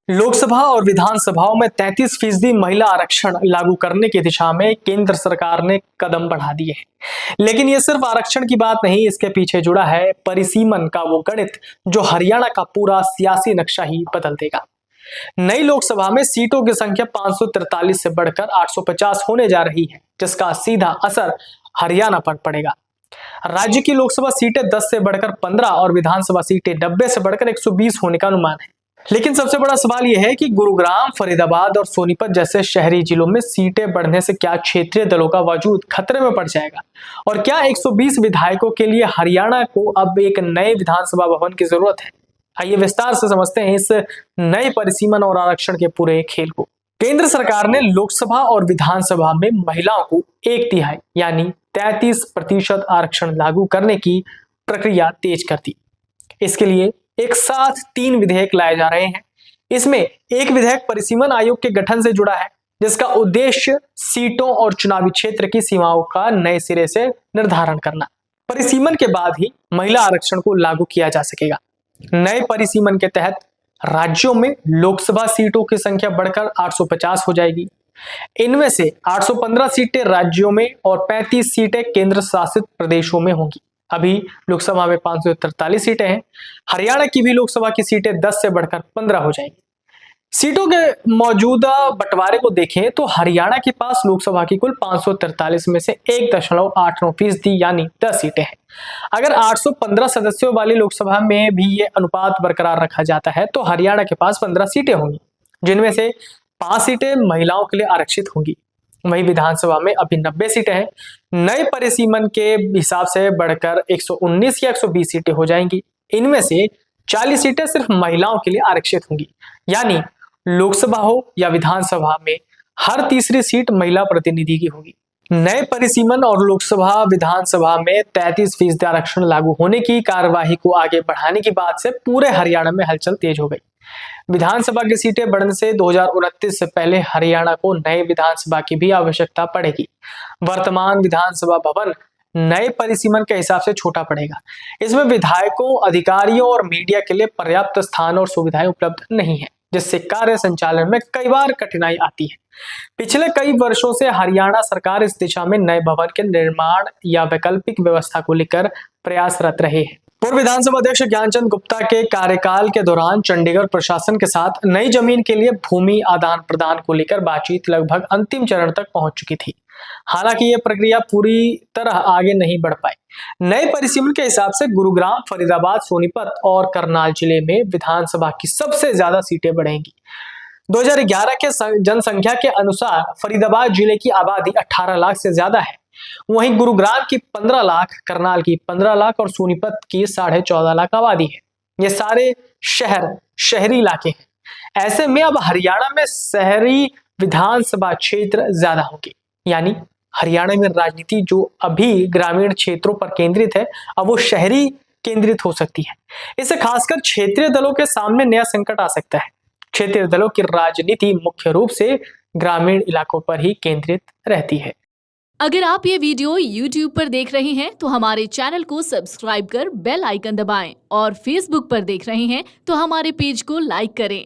लोकसभा और विधानसभाओं में 33% महिला आरक्षण लागू करने की दिशा में केंद्र सरकार ने कदम बढ़ा दिए हैं। लेकिन ये सिर्फ आरक्षण की बात नहीं, इसके पीछे जुड़ा है परिसीमन का वो गणित जो हरियाणा का पूरा सियासी नक्शा ही बदल देगा। नई लोकसभा में सीटों की संख्या 543 से बढ़कर 850 होने जा रही है, जिसका सीधा असर हरियाणा पर पड़ेगा। राज्य की लोकसभा सीटें 10 से बढ़कर 15 और विधानसभा सीटें 90 से बढ़कर 120 होने का अनुमान है। लेकिन सबसे बड़ा सवाल यह है कि गुरुग्राम, फरीदाबाद और सोनीपत जैसे शहरी जिलों में सीटें बढ़ने से क्या क्षेत्रीय दलों का वजूद खतरे में पड़ जाएगा, और क्या 120 विधायकों के लिए हरियाणा को अब एक नए विधानसभा भवन की जरूरत है। आइए विस्तार से समझते हैं इस नए परिसीमन और आरक्षण के पूरे खेल को। केंद्र सरकार ने लोकसभा और विधानसभा में महिलाओं को 1/3 यानी 33% आरक्षण लागू करने की प्रक्रिया तेज कर दी। इसके लिए एक साथ 3 विधेयक लाए जा रहे हैं। इसमें एक विधेयक परिसीमन आयोग के गठन से जुड़ा है, जिसका उद्देश्य सीटों और चुनावी क्षेत्र की सीमाओं का नए सिरे से निर्धारण करना। परिसीमन के बाद ही महिला आरक्षण को लागू किया जा सकेगा। नए परिसीमन के तहत राज्यों में लोकसभा सीटों की संख्या बढ़कर 850 हो जाएगी। इनमें से 815 सीटें राज्यों में और 35 सीटें केंद्र शासित प्रदेशों में होंगी। अभी लोकसभा में 543 सीटें हैं। हरियाणा की भी लोकसभा की सीटें 10 से बढ़कर 15 हो जाएंगी। सीटों के मौजूदा बंटवारे को देखें तो हरियाणा के पास लोकसभा की कुल 543 में से 1.89% यानी 10 सीटें हैं। अगर 815 सदस्यों वाली लोकसभा में भी ये अनुपात बरकरार रखा जाता है तो हरियाणा के पास 15 सीटें होंगी, जिनमें से 5 सीटें महिलाओं के लिए आरक्षित होंगी। वहीं विधानसभा में अभी 90 सीटें हैं। नए परिसीमन के हिसाब से बढ़कर 119 या 120 सीटें हो जाएंगी। इनमें से 40 सीटें सिर्फ महिलाओं के लिए आरक्षित होंगी, यानी लोकसभा हो या विधानसभा में हर तीसरी सीट महिला प्रतिनिधि की होगी। नए परिसीमन और लोकसभा विधानसभा में 33% आरक्षण लागू होने की कार्यवाही को आगे बढ़ाने की बात से पूरे हरियाणा में हलचल तेज हो गई। विधानसभा की सीटें बढ़ने से 2029 से पहले हरियाणा को नए विधानसभा की भी आवश्यकता पड़ेगी। वर्तमान विधानसभा भवन नए परिसीमन के हिसाब से छोटा पड़ेगा। इसमें विधायकों, अधिकारियों और मीडिया के लिए पर्याप्त स्थान और सुविधाएं उपलब्ध नहीं है, जिससे कार्य संचालन में कई बार कठिनाई आती है। पिछले कई वर्षों से हरियाणा सरकार इस दिशा में नए भवन के निर्माण या वैकल्पिक व्यवस्था को लेकर प्रयासरत रहे हैं। पूर्व विधानसभा अध्यक्ष ज्ञानचंद गुप्ता के कार्यकाल के दौरान चंडीगढ़ प्रशासन के साथ नई जमीन के लिए भूमि आदान प्रदान को लेकर बातचीत लगभग अंतिम चरण तक पहुंच चुकी थी। हालांकि यह प्रक्रिया पूरी तरह आगे नहीं बढ़ पाई। नए परिसीमन के हिसाब से गुरुग्राम, फरीदाबाद, सोनीपत और करनाल जिले में विधानसभा की सबसे ज्यादा सीटें बढ़ेंगी। 2011 के जनसंख्या के अनुसार फरीदाबाद जिले की आबादी 18 लाख से ज्यादा है। वहीं गुरुग्राम की 15 लाख, करनाल की 15 लाख और सोनीपत की 14.5 लाख आबादी है। ये सारे शहरी इलाके हैं। ऐसे में अब हरियाणा में शहरी विधानसभा क्षेत्र ज्यादा होंगे, यानी हरियाणा में राजनीति जो अभी ग्रामीण क्षेत्रों पर केंद्रित है, अब वो शहरी केंद्रित हो सकती है। इससे खासकर क्षेत्रीय दलों के सामने नया संकट आ सकता है। क्षेत्रीय दलों की राजनीति मुख्य रूप से ग्रामीण इलाकों पर ही केंद्रित रहती है। अगर आप ये वीडियो YouTube पर देख रहे हैं तो हमारे चैनल को सब्सक्राइब कर बेल आइकन दबाएं, और Facebook पर देख रहे हैं तो हमारे पेज को लाइक करें।